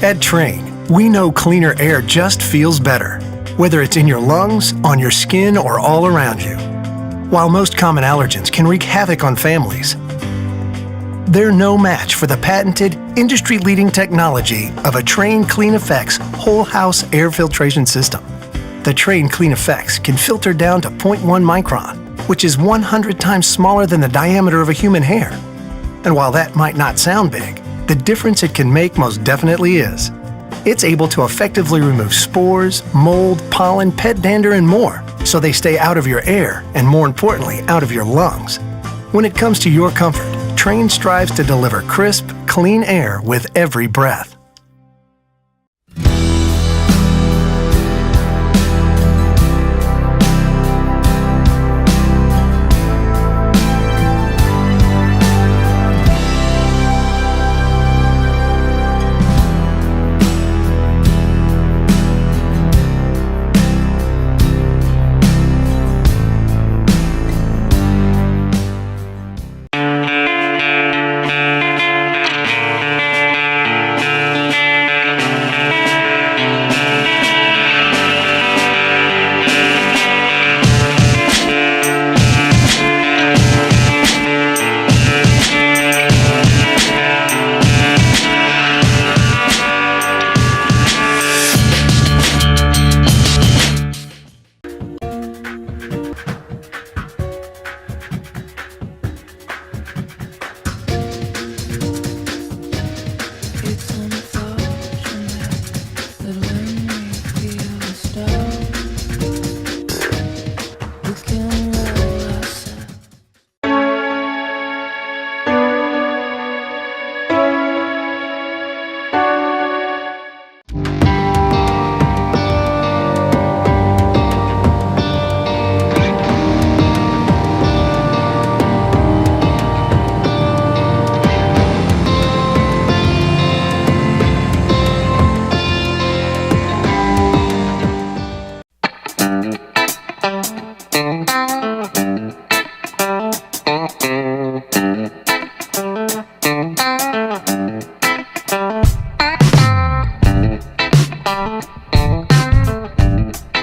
At Trane, we know cleaner air just feels better, whether it's in your lungs, on your skin, or all around you. While most common allergens can wreak havoc on families, they're no match for the patented, industry-leading technology of a Trane Clean Effects whole house air filtration system. The Trane Clean Effects can filter down to 0.1 micron, which is 100 times smaller than the diameter of a human hair. And while that might not sound big, the difference it can make most definitely is. It's able to effectively remove spores, mold, pollen, pet dander, and more, so they stay out of your air and, more importantly, out of your lungs. When it comes to your comfort, Trane strives to deliver crisp, clean air with every breath.